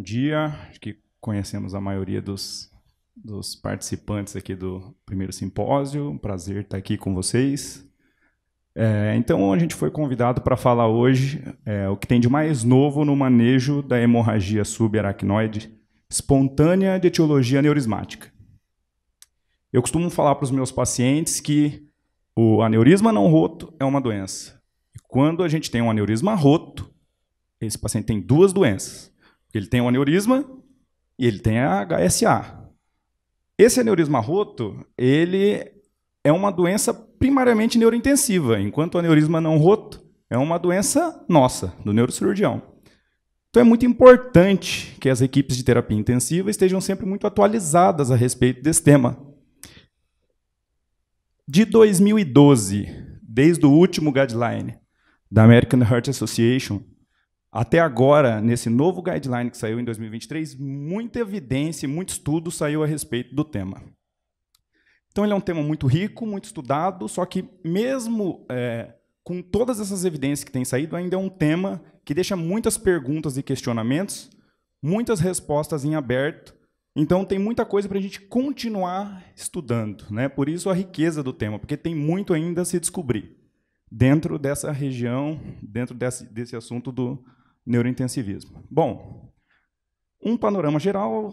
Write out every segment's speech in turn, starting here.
dia. Acho que conhecemos a maioria dos participantes aqui do primeiro simpósio. Um prazer estar aqui com vocês. Então, a gente foi convidado para falar hoje o que tem de mais novo no manejo da hemorragia subaracnoide espontânea de etiologia aneurismática. Eu costumo falar para os meus pacientes que o aneurisma não roto é uma doença. E quando a gente tem um aneurisma roto, esse paciente tem duas doenças. Ele tem o aneurisma e ele tem a HSA. Esse aneurisma roto, ele é uma doença primariamente neurointensiva, enquanto o aneurisma não roto é uma doença nossa, do neurocirurgião. Então é muito importante que as equipes de terapia intensiva estejam sempre muito atualizadas a respeito desse tema. De 2012, desde o último guideline da American Heart Association, até agora, nesse novo guideline que saiu em 2023, muita evidência e muito estudo saiu a respeito do tema. Então, ele é um tema muito rico, muito estudado, só que mesmo com todas essas evidências que têm saído, ainda é um tema que deixa muitas perguntas e questionamentos, muitas respostas em aberto. Então, tem muita coisa para a gente continuar estudando, né? Por isso a riqueza do tema, porque tem muito ainda a se descobrir dentro dessa região, dentro desse assunto do neurointensivismo. Bom, um panorama geral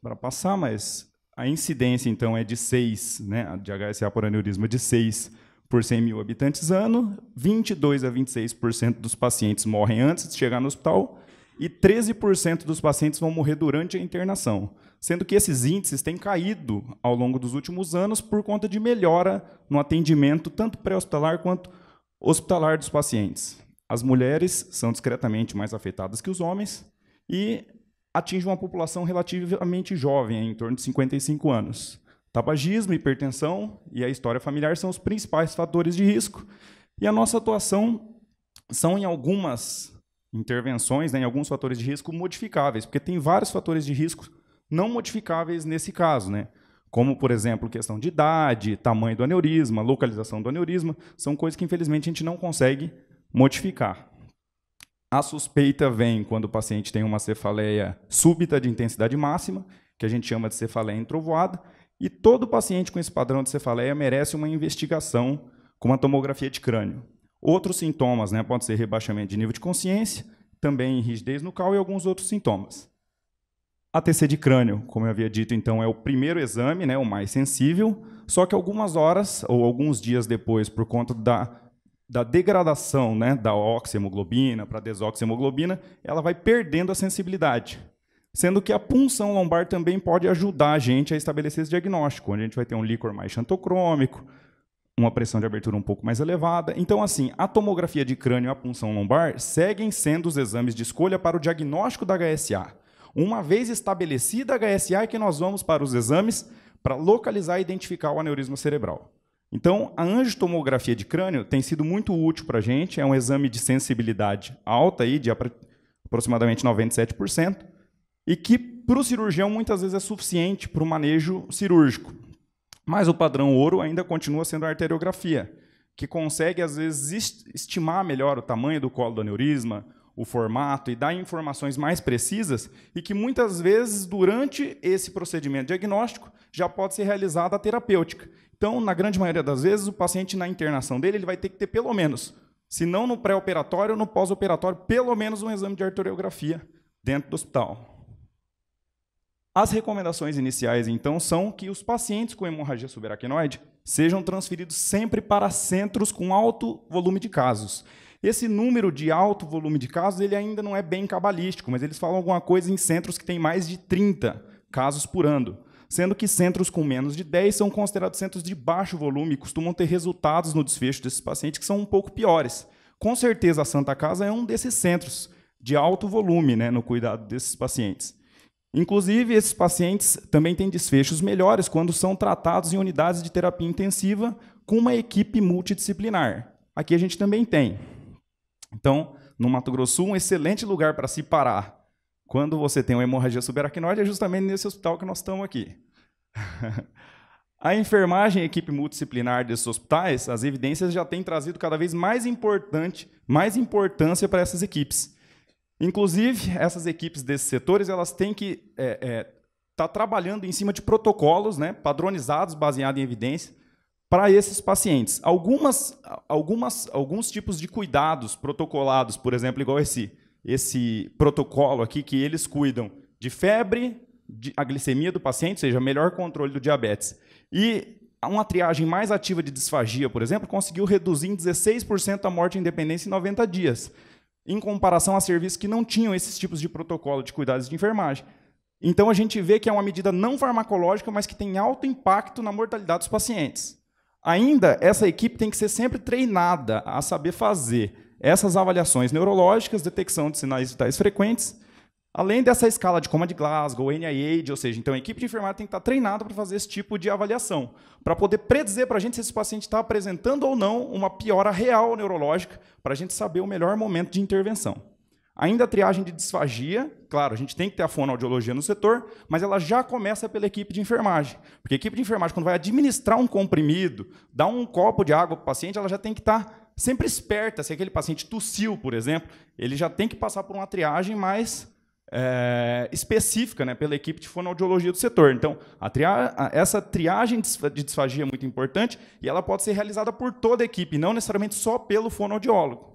para passar, mas a incidência, então, é de 6, né, de HSA por aneurisma, de 6 por 100 mil habitantes ano, 22% a 26% dos pacientes morrem antes de chegar no hospital e 13% dos pacientes vão morrer durante a internação, sendo que esses índices têm caído ao longo dos últimos anos por conta de melhora no atendimento, tanto pré-hospitalar quanto hospitalar dos pacientes. As mulheres são discretamente mais afetadas que os homens e atingem uma população relativamente jovem, em torno de 55 anos. Tabagismo, hipertensão e a história familiar são os principais fatores de risco. E a nossa atuação são em algumas intervenções, né, em alguns fatores de risco modificáveis, porque tem vários fatores de risco não modificáveis nesse caso, né? Como, por exemplo, questão de idade, tamanho do aneurisma, localização do aneurisma, são coisas que, infelizmente, a gente não consegue modificar. A suspeita vem quando o paciente tem uma cefaleia súbita de intensidade máxima, que a gente chama de cefaleia entrovoada, e todo paciente com esse padrão de cefaleia merece uma investigação com uma tomografia de crânio. Outros sintomas, né, pode ser rebaixamento de nível de consciência, também rigidez nucal e alguns outros sintomas. A TC de crânio, como eu havia dito, então, é o primeiro exame, né, o mais sensível, só que algumas horas ou alguns dias depois, por conta da degradação, né, da oxihemoglobina para a desoxihemoglobina, ela vai perdendo a sensibilidade. Sendo que a punção lombar também pode ajudar a gente a estabelecer esse diagnóstico, onde a gente vai ter um líquor mais xantocrômico, uma pressão de abertura um pouco mais elevada. Então, assim, a tomografia de crânio e a punção lombar seguem sendo os exames de escolha para o diagnóstico da HSA. Uma vez estabelecida a HSA, é que nós vamos para os exames para localizar e identificar o aneurisma cerebral. Então, a angiotomografia de crânio tem sido muito útil para a gente, é um exame de sensibilidade alta, aí, de aproximadamente 97%, e que, para o cirurgião, muitas vezes é suficiente para o manejo cirúrgico. Mas o padrão ouro ainda continua sendo a arteriografia, que consegue, às vezes, estimar melhor o tamanho do colo do aneurisma, o formato e dar informações mais precisas e que, muitas vezes, durante esse procedimento diagnóstico, já pode ser realizada a terapêutica. Então, na grande maioria das vezes, o paciente, na internação dele, ele vai ter que ter pelo menos, se não no pré-operatório, no pós-operatório, pelo menos um exame de arteriografia dentro do hospital. As recomendações iniciais, então, são que os pacientes com hemorragia subaracnoide sejam transferidos sempre para centros com alto volume de casos. Esse número de alto volume de casos ele ainda não é bem cabalístico, mas eles falam alguma coisa em centros que têm mais de 30 casos por ano, sendo que centros com menos de 10 são considerados centros de baixo volume e costumam ter resultados no desfecho desses pacientes que são um pouco piores. Com certeza, a Santa Casa é um desses centros de alto volume, né, no cuidado desses pacientes. Inclusive, esses pacientes também têm desfechos melhores quando são tratados em unidades de terapia intensiva com uma equipe multidisciplinar. Aqui a gente também tem. Então, no Mato Grosso Sul, um excelente lugar para se parar quando você tem uma hemorragia subaracnoide é justamente nesse hospital que nós estamos aqui. A enfermagem e a equipe multidisciplinar desses hospitais, as evidências já têm trazido cada vez mais importância para essas equipes. Inclusive, essas equipes desses setores elas têm que estar trabalhando em cima de protocolos, né, padronizados, baseados em evidência, para esses pacientes. Alguns tipos de cuidados protocolados, por exemplo, igual esse protocolo aqui, que eles cuidam de febre, a glicemia do paciente, ou seja, melhor controle do diabetes. E uma triagem mais ativa de disfagia, por exemplo, conseguiu reduzir em 16% a morte em dependência em 90 dias, em comparação a serviços que não tinham esses tipos de protocolo de cuidados de enfermagem. Então, a gente vê que é uma medida não farmacológica, mas que tem alto impacto na mortalidade dos pacientes. Ainda, essa equipe tem que ser sempre treinada a saber fazer essas avaliações neurológicas, detecção de sinais vitais frequentes, além dessa escala de coma de Glasgow, NIH, ou seja, então a equipe de enfermagem tem que estar treinada para fazer esse tipo de avaliação, para poder predizer para a gente se esse paciente está apresentando ou não uma piora real neurológica, para a gente saber o melhor momento de intervenção. Ainda a triagem de disfagia, claro, a gente tem que ter a fonoaudiologia no setor, mas ela já começa pela equipe de enfermagem. Porque a equipe de enfermagem, quando vai administrar um comprimido, dar um copo de água para o paciente, ela já tem que estar sempre esperta. Se aquele paciente tossiu, por exemplo, ele já tem que passar por uma triagem mais específica, né, pela equipe de fonoaudiologia do setor. Então, essa triagem de disfagia é muito importante e ela pode ser realizada por toda a equipe, não necessariamente só pelo fonoaudiólogo.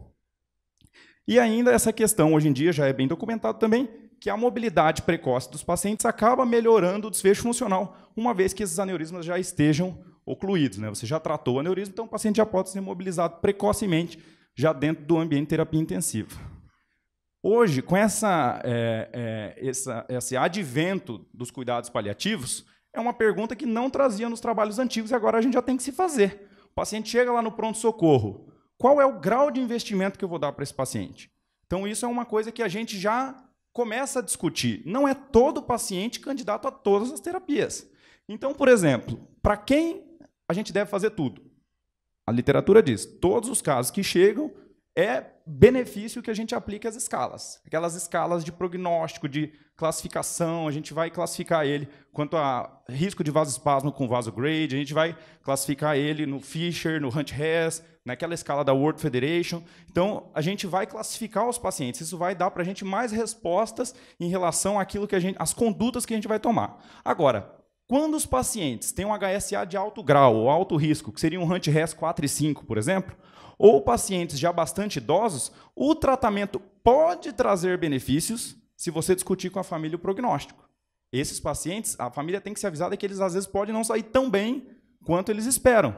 E ainda essa questão, hoje em dia, já é bem documentado também, que a mobilidade precoce dos pacientes acaba melhorando o desfecho funcional, uma vez que esses aneurismas já estejam ocluídos, né? Você já tratou o aneurisma, então o paciente já pode ser mobilizado precocemente, já dentro do ambiente de terapia intensiva. Hoje, com esse advento dos cuidados paliativos, é uma pergunta que não trazia nos trabalhos antigos e agora a gente já tem que se fazer. O paciente chega lá no pronto-socorro, qual é o grau de investimento que eu vou dar para esse paciente? Então, isso é uma coisa que a gente já começa a discutir. Não é todo paciente candidato a todas as terapias. Então, por exemplo, para quem a gente deve fazer tudo? A literatura diz, todos os casos que chegam, é benefício que a gente aplique as escalas. Aquelas escalas de prognóstico, de classificação, a gente vai classificar ele quanto a risco de vasoespasmo com vasograde, a gente vai classificar ele no Fisher, no Hunt-Hess, naquela escala da World Federation. Então, a gente vai classificar os pacientes. Isso vai dar para a gente mais respostas em relação àquilo que às condutas que a gente vai tomar. Agora, quando os pacientes têm um HSA de alto grau ou alto risco, que seria um Hunt-Hess 4 e 5, por exemplo, ou pacientes já bastante idosos, o tratamento pode trazer benefícios se você discutir com a família o prognóstico. Esses pacientes, a família tem que ser avisada que eles, às vezes, podem não sair tão bem quanto eles esperam.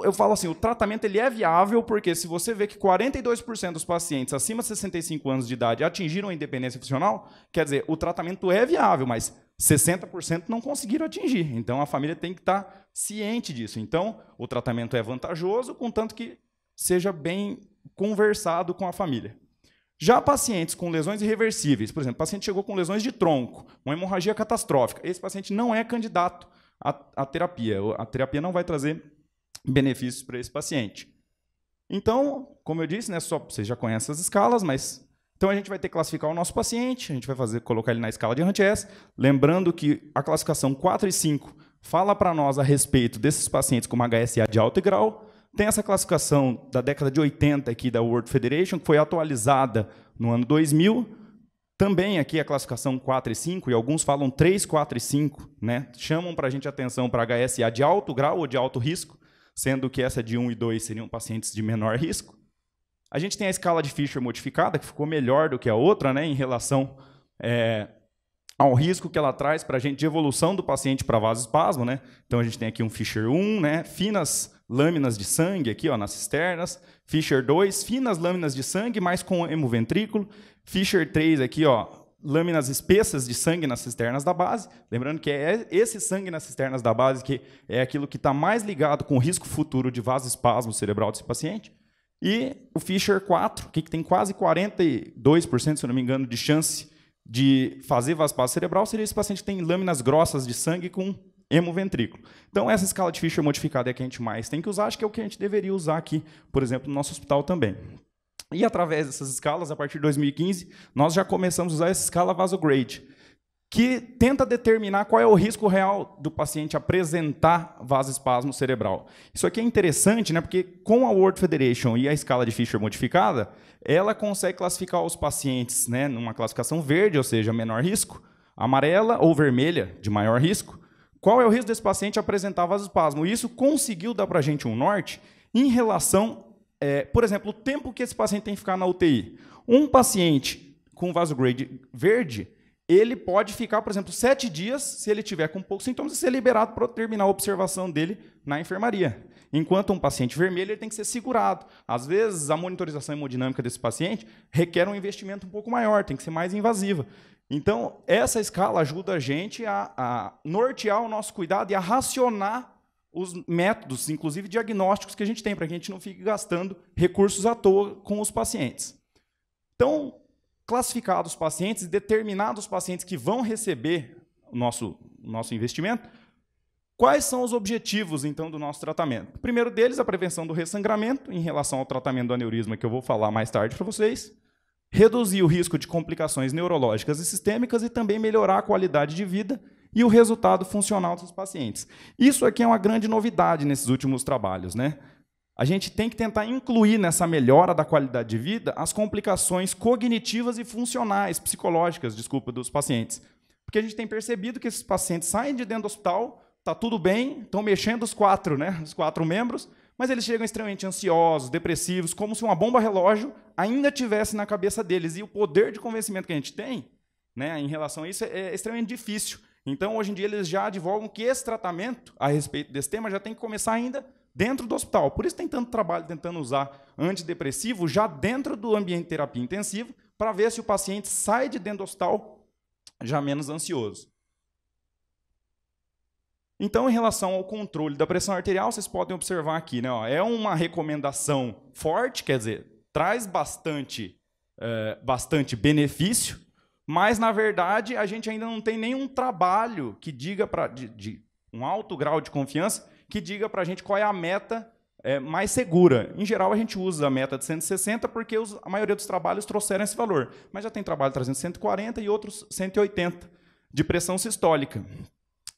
Eu falo assim, o tratamento ele é viável porque se você vê que 42% dos pacientes acima de 65 anos de idade atingiram a independência funcional, quer dizer, o tratamento é viável, mas 60% não conseguiram atingir. Então, a família tem que estar ciente disso. Então, o tratamento é vantajoso, contanto que seja bem conversado com a família. Já pacientes com lesões irreversíveis, por exemplo, o paciente chegou com lesões de tronco, uma hemorragia catastrófica, esse paciente não é candidato à terapia. A terapia não vai trazer benefícios para esse paciente. Então, como eu disse, né, vocês já conhecem as escalas, mas então a gente vai ter que classificar o nosso paciente, a gente vai colocar ele na escala de Hunt-Hess, lembrando que a classificação 4 e 5 fala para nós a respeito desses pacientes com uma HSA de alto grau. Tem essa classificação da década de 80 aqui da World Federation, que foi atualizada no ano 2000. Também aqui a classificação 4 e 5, e alguns falam 3, 4 e 5, né? Chamam para a gente atenção para HSA de alto grau ou de alto risco, sendo que essa de 1 e 2 seriam pacientes de menor risco. A gente tem a escala de Fisher modificada, que ficou melhor do que a outra, né, em relação ao risco que ela traz para a gente de evolução do paciente para vasoespasmo, né? Então, a gente tem aqui um Fisher 1, né, finas lâminas de sangue aqui, ó, nas cisternas. Fisher 2, finas lâminas de sangue, mas com hemoventrículo. Fisher 3 aqui, ó, lâminas espessas de sangue nas cisternas da base. Lembrando que é esse sangue nas cisternas da base que é aquilo que está mais ligado com o risco futuro de vasoespasmo cerebral desse paciente. E o Fisher 4, que tem quase 42%, se eu não me engano, de chance de fazer vasoespasmo cerebral, seria esse paciente que tem lâminas grossas de sangue com hemoventrículo. Então, essa escala de Fisher modificada é a que a gente mais tem que usar, acho que é o que a gente deveria usar aqui, por exemplo, no nosso hospital também. E através dessas escalas, a partir de 2015, nós já começamos a usar essa escala Vasograde. que tenta determinar qual é o risco real do paciente apresentar vasoespasmo cerebral. Isso aqui é interessante, né, porque com a World Federation e a escala de Fisher modificada, ela consegue classificar os pacientes, né, numa classificação verde, ou seja, menor risco, amarela ou vermelha, de maior risco. Qual é o risco desse paciente apresentar vasoespasmo? Isso conseguiu dar para a gente um norte em relação, por exemplo, o tempo que esse paciente tem que ficar na UTI. Um paciente com vasograde verde, ele pode ficar, por exemplo, 7 dias, se ele tiver com poucos sintomas, e ser liberado para terminar a observação dele na enfermaria. Enquanto um paciente vermelho, ele tem que ser segurado. Às vezes, a monitorização hemodinâmica desse paciente requer um investimento um pouco maior, tem que ser mais invasiva. Então, essa escala ajuda a gente a nortear o nosso cuidado e a racionar os métodos, inclusive diagnósticos, que a gente tem, para que a gente não fique gastando recursos à toa com os pacientes. Então, classificados os pacientes e determinados os pacientes que vão receber o nosso investimento, quais são os objetivos, então, do nosso tratamento? O primeiro deles, a prevenção do ressangramento, em relação ao tratamento do aneurisma, que eu vou falar mais tarde para vocês, reduzir o risco de complicações neurológicas e sistêmicas e também melhorar a qualidade de vida e o resultado funcional dos pacientes. Isso aqui é uma grande novidade nesses últimos trabalhos, né? A gente tem que tentar incluir nessa melhora da qualidade de vida as complicações cognitivas e funcionais, psicológicas, desculpa, dos pacientes. Porque a gente tem percebido que esses pacientes saem de dentro do hospital, está tudo bem, estão mexendo os 4 membros, mas eles chegam extremamente ansiosos, depressivos, como se uma bomba relógio ainda tivesse na cabeça deles. E o poder de convencimento que a gente tem, né, em relação a isso é extremamente difícil. Então, hoje em dia, eles já advogam que esse tratamento a respeito desse tema já tem que começar ainda dentro do hospital. Por isso tem tanto trabalho tentando usar antidepressivo já dentro do ambiente de terapia intensiva, para ver se o paciente sai de dentro do hospital já menos ansioso. Então, em relação ao controle da pressão arterial, vocês podem observar aqui, né, ó, é uma recomendação forte, quer dizer, traz bastante benefício, mas, na verdade, a gente ainda não tem nenhum trabalho que diga de um alto grau de confiança que diga para a gente qual é a meta mais segura. Em geral, a gente usa a meta de 160 porque a maioria dos trabalhos trouxeram esse valor, mas já tem trabalho trazendo 140 e outros 180 de pressão sistólica.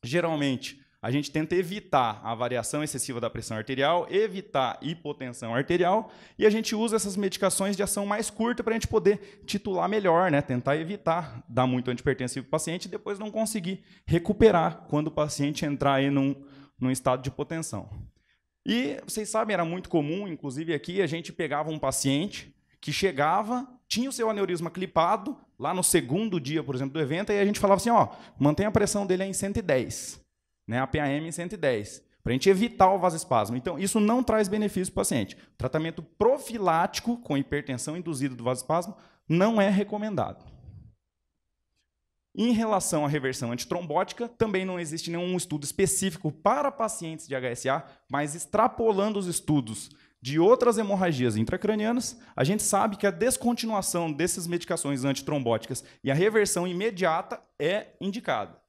Geralmente, a gente tenta evitar a variação excessiva da pressão arterial, evitar hipotensão arterial, e a gente usa essas medicações de ação mais curta para a gente poder titular melhor, né? Tentar evitar dar muito antipertensivo para o paciente e depois não conseguir recuperar quando o paciente entrar aí num estado de hipotensão. E vocês sabem, era muito comum, inclusive aqui, a gente pegava um paciente que chegava, tinha o seu aneurisma clipado, lá no segundo dia, por exemplo, do evento, e a gente falava assim, ó, mantém a pressão dele em 110. Né, a PAM em 110, para a gente evitar o vasoespasmo. Então, isso não traz benefício para o paciente. O tratamento profilático com hipertensão induzida do vasoespasmo não é recomendado. Em relação à reversão antitrombótica, também não existe nenhum estudo específico para pacientes de HSA, mas extrapolando os estudos de outras hemorragias intracranianas, a gente sabe que a descontinuação dessas medicações antitrombóticas e a reversão imediata é indicada.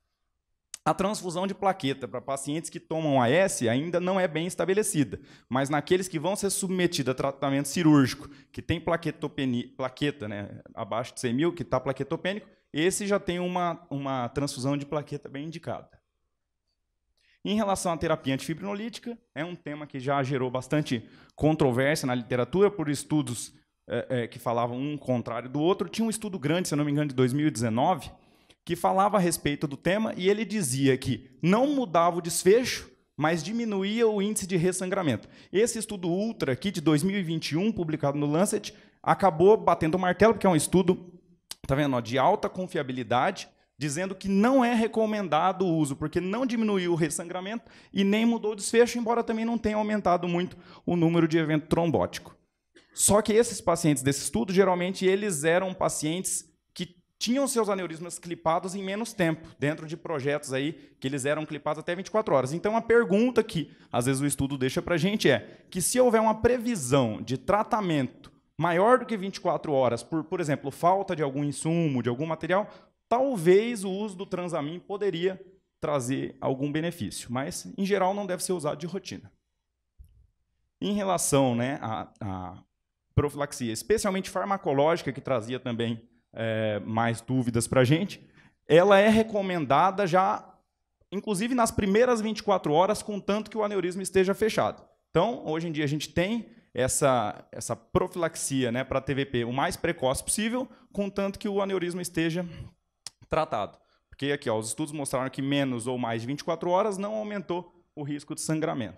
A transfusão de plaqueta para pacientes que tomam AS ainda não é bem estabelecida, mas naqueles que vão ser submetidos a tratamento cirúrgico, que tem plaqueta, né, abaixo de 100 mil, que está plaquetopênico, esse já tem uma transfusão de plaqueta bem indicada. Em relação à terapia antifibrinolítica, é um tema que já gerou bastante controvérsia na literatura por estudos que falavam um contrário do outro. Tinha um estudo grande, se eu não me engano, de 2019, que falava a respeito do tema, e ele dizia que não mudava o desfecho, mas diminuía o índice de ressangramento. Esse estudo ultra aqui, de 2021, publicado no Lancet, acabou batendo o martelo, porque é um estudo, tá vendo, ó, de alta confiabilidade, dizendo que não é recomendado o uso, porque não diminuiu o ressangramento e nem mudou o desfecho, embora também não tenha aumentado muito o número de evento trombótico. Só que esses pacientes desse estudo, geralmente, eles eram pacientes tinham seus aneurismas clipados em menos tempo, dentro de projetos aí que eles eram clipados até 24 horas. Então, a pergunta que, às vezes, o estudo deixa para a gente é que se houver uma previsão de tratamento maior do que 24 horas, por exemplo, falta de algum insumo, de algum material, talvez o uso do transamin poderia trazer algum benefício, mas, em geral, não deve ser usado de rotina. Em relação, né, à profilaxia, especialmente farmacológica, que trazia também mais dúvidas para a gente, ela é recomendada já, inclusive nas primeiras 24 horas, contanto que o aneurisma esteja fechado. Então, hoje em dia, a gente tem essa profilaxia, né, para TVP o mais precoce possível, contanto que o aneurisma esteja tratado. Porque aqui, ó, os estudos mostraram que menos ou mais de 24 horas não aumentou o risco de sangramento.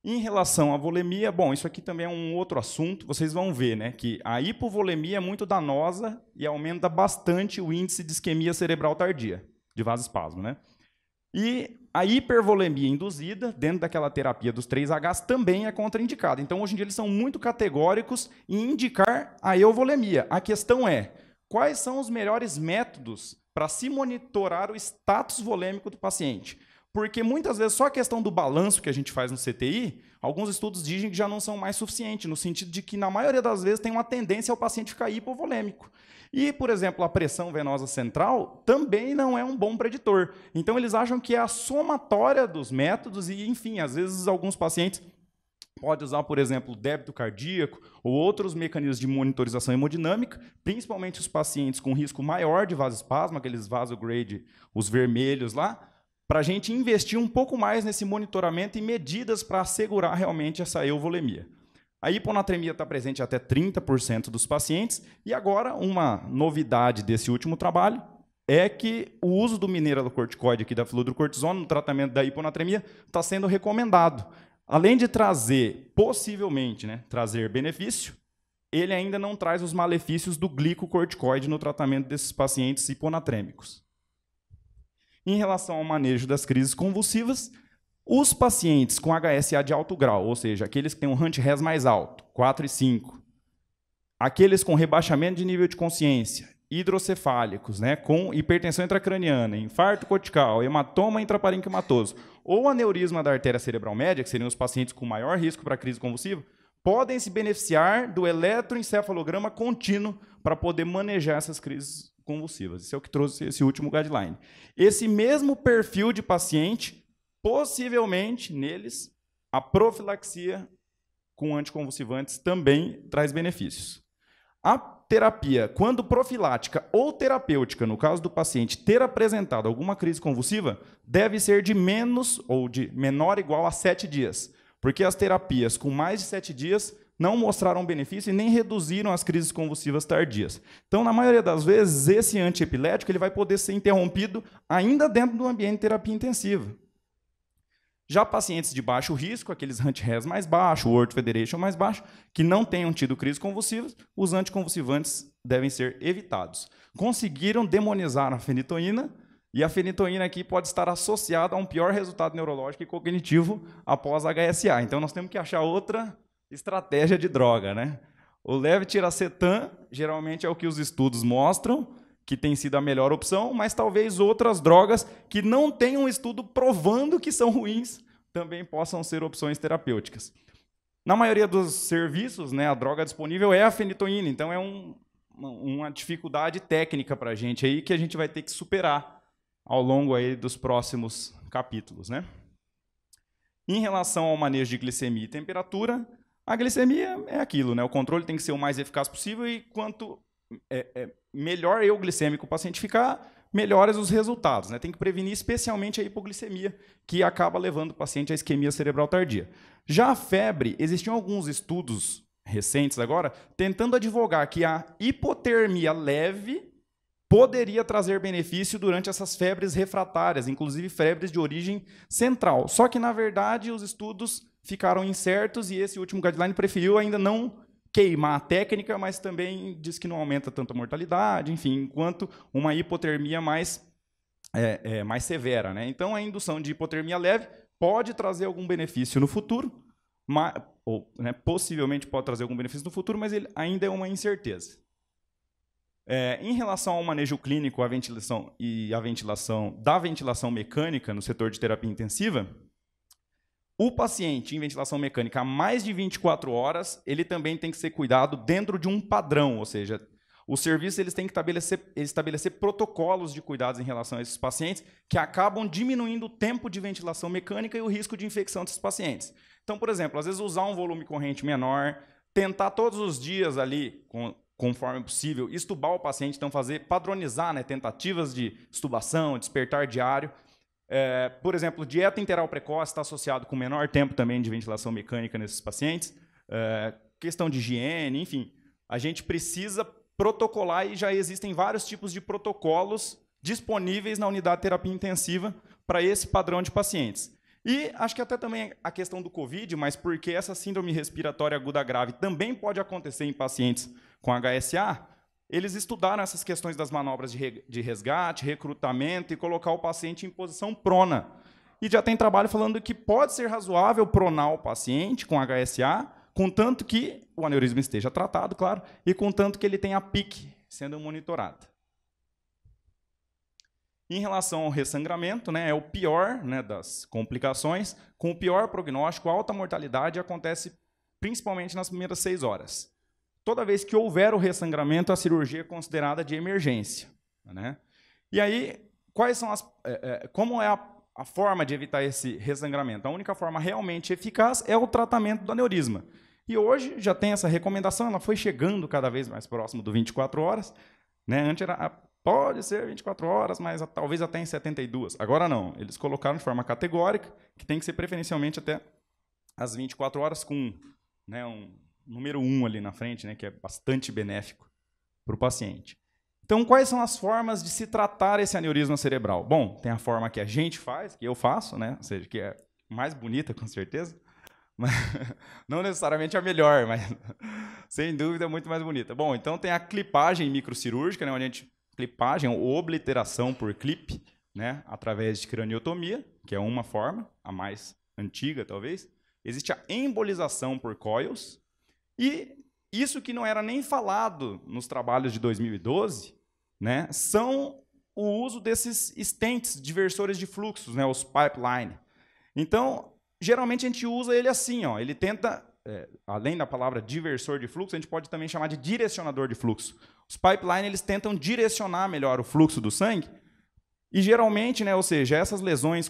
Em relação à volemia, bom, isso aqui também é um outro assunto, vocês vão ver, né, que a hipovolemia é muito danosa e aumenta bastante o índice de isquemia cerebral tardia, de vasoespasmo, né? E a hipervolemia induzida, dentro daquela terapia dos 3Hs, também é contraindicada. Então, hoje em dia, eles são muito categóricos em indicar a euvolemia. A questão é, quais são os melhores métodos para se monitorar o status volêmico do paciente? Porque, muitas vezes, só a questão do balanço que a gente faz no CTI, alguns estudos dizem que já não são mais suficientes, no sentido de que, na maioria das vezes, tem uma tendência ao paciente ficar hipovolêmico. E, por exemplo, a pressão venosa central também não é um bom preditor. Então, eles acham que é a somatória dos métodos e, enfim, às vezes alguns pacientes podem usar, por exemplo, débito cardíaco ou outros mecanismos de monitorização hemodinâmica, principalmente os pacientes com risco maior de vasoespasmo, aqueles vasograde, os vermelhos lá, para a gente investir um pouco mais nesse monitoramento e medidas para assegurar realmente essa euvolemia. A hiponatremia está presente em até 30% dos pacientes. E agora, uma novidade desse último trabalho é que o uso do mineralocorticoide, aqui da fludrocortisona, no tratamento da hiponatremia, está sendo recomendado. Além de trazer, possivelmente, né, trazer benefício, ele ainda não traz os malefícios do glicocorticoide no tratamento desses pacientes hiponatrêmicos. Em relação ao manejo das crises convulsivas, os pacientes com HSA de alto grau, ou seja, aqueles que têm um Hunt-Res mais alto, 4 e 5, aqueles com rebaixamento de nível de consciência, hidrocefálicos, né, com hipertensão intracraniana, infarto cortical, hematoma intraparenquimatoso, ou aneurisma da artéria cerebral média, que seriam os pacientes com maior risco para crise convulsiva, podem se beneficiar do eletroencefalograma contínuo para poder manejar essas crises convulsivas. Isso é o que trouxe esse último guideline. Esse mesmo perfil de paciente, possivelmente, neles, a profilaxia com anticonvulsivantes também traz benefícios. A terapia, quando profilática ou terapêutica, no caso do paciente ter apresentado alguma crise convulsiva, deve ser de menos ou de menor ou igual a 7 dias, porque as terapias com mais de 7 dias não mostraram benefício e nem reduziram as crises convulsivas tardias. Então, na maioria das vezes, esse antiepilético ele vai poder ser interrompido ainda dentro do ambiente de terapia intensiva. Já pacientes de baixo risco, aqueles Hunt-Res mais baixo, World Federation mais baixo, que não tenham tido crises convulsivas, os anticonvulsivantes devem ser evitados. Conseguiram demonizar a fenitoína, e a fenitoína aqui pode estar associada a um pior resultado neurológico e cognitivo após HSA. Então, nós temos que achar outra estratégia de droga, né? O levetiracetam, geralmente, é o que os estudos mostram, que tem sido a melhor opção, mas talvez outras drogas que não tenham estudo provando que são ruins também possam ser opções terapêuticas. Na maioria dos serviços, né, a droga disponível é a fenitoína, então é uma dificuldade técnica para a gente aí que a gente vai ter que superar ao longo aí dos próximos capítulos, né? Em relação ao manejo de glicemia e temperatura, a glicemia é aquilo, né? O controle tem que ser o mais eficaz possível e quanto melhor euglicêmico o paciente ficar, melhores os resultados, né? Tem que prevenir especialmente a hipoglicemia, que acaba levando o paciente à isquemia cerebral tardia. Já a febre, existiam alguns estudos recentes agora, tentando advogar que a hipotermia leve poderia trazer benefício durante essas febres refratárias, inclusive febres de origem central. Só que, na verdade, os estudos ficaram incertos e esse último guideline preferiu ainda não queimar a técnica, mas também diz que não aumenta tanto a mortalidade, enfim, enquanto uma hipotermia mais severa, né? Então, a indução de hipotermia leve pode trazer algum benefício no futuro, né, possivelmente pode trazer algum benefício no futuro, mas ele ainda é uma incerteza. Em relação ao manejo clínico, a ventilação da ventilação mecânica no setor de terapia intensiva, o paciente em ventilação mecânica há mais de 24 horas, ele também tem que ser cuidado dentro de um padrão, ou seja, os serviços eles têm que estabelecer protocolos de cuidados em relação a esses pacientes que acabam diminuindo o tempo de ventilação mecânica e o risco de infecção desses pacientes. Então, por exemplo, às vezes usar um volume corrente menor, tentar todos os dias ali, conforme possível, estubar o paciente, então padronizar, né, tentativas de extubação, despertar diário. Por exemplo, dieta enteral precoce está associado com menor tempo também de ventilação mecânica nesses pacientes. Questão de higiene, enfim. A gente precisa protocolar e já existem vários tipos de protocolos disponíveis na unidade de terapia intensiva para esse padrão de pacientes. E acho que até também a questão do COVID, mas porque essa síndrome respiratória aguda grave também pode acontecer em pacientes com HSA, eles estudaram essas questões das manobras de resgate, recrutamento e colocar o paciente em posição prona. E já tem trabalho falando que pode ser razoável pronar o paciente com HSA, contanto que o aneurisma esteja tratado, claro, e contanto que ele tenha PIC sendo monitorado. Em relação ao ressangramento, né, é o pior, né, das complicações, com o pior prognóstico, alta mortalidade acontece principalmente nas primeiras 6 horas. Toda vez que houver o ressangramento, a cirurgia é considerada de emergência, né? E aí, quais são como é a forma de evitar esse ressangramento? A única forma realmente eficaz é o tratamento do aneurisma. E hoje já tem essa recomendação, ela foi chegando cada vez mais próximo do 24 horas, né? Antes pode ser 24 horas, mas talvez até em 72. Agora não, eles colocaram de forma categórica que tem que ser preferencialmente até as 24 horas com, né, um número 1 ali na frente, né, que é bastante benéfico para o paciente. Então, quais são as formas de se tratar esse aneurisma cerebral? Bom, tem a forma que a gente faz, que eu faço, né, ou seja, que é mais bonita, com certeza, mas não necessariamente a melhor, mas sem dúvida é muito mais bonita. Bom, então tem a clipagem microcirúrgica, né, onde a gente clipagem ou obliteração por clipe, né, através de craniotomia, que é uma forma, a mais antiga talvez. Existe a embolização por coils, e isso que não era nem falado nos trabalhos de 2012, né, são o uso desses stents, diversores de fluxos, né, os pipeline. Então, geralmente a gente usa ele assim, ó, ele tenta, além da palavra diversor de fluxo, a gente pode também chamar de direcionador de fluxo. Os pipeline eles tentam direcionar melhor o fluxo do sangue, e geralmente, né, ou seja, essas lesões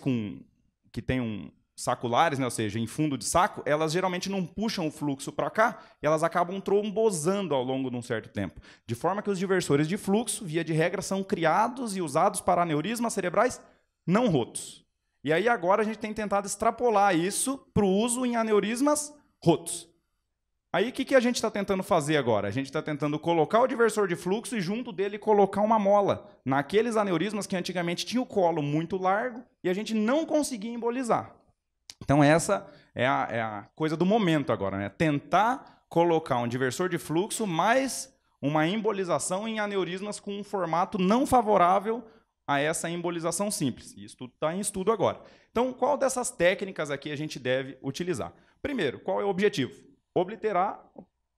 que têm saculares, né, ou seja, em fundo de saco, elas geralmente não puxam o fluxo para cá, e elas acabam trombosando ao longo de um certo tempo. De forma que os diversores de fluxo, via de regra, são criados e usados para aneurismas cerebrais não rotos. E aí agora a gente tem tentado extrapolar isso para o uso em aneurismas rotos. Aí o que a gente está tentando fazer agora? A gente está tentando colocar o diversor de fluxo e junto dele colocar uma mola naqueles aneurismas que antigamente tinham o colo muito largo e a gente não conseguia embolizar. Então essa é a coisa do momento agora, né? Tentar colocar um diversor de fluxo mais uma embolização em aneurismas com um formato não favorável a essa embolização simples. Isso tudo está em estudo agora. Então, qual dessas técnicas aqui a gente deve utilizar? Primeiro, qual é o objetivo? Obliterar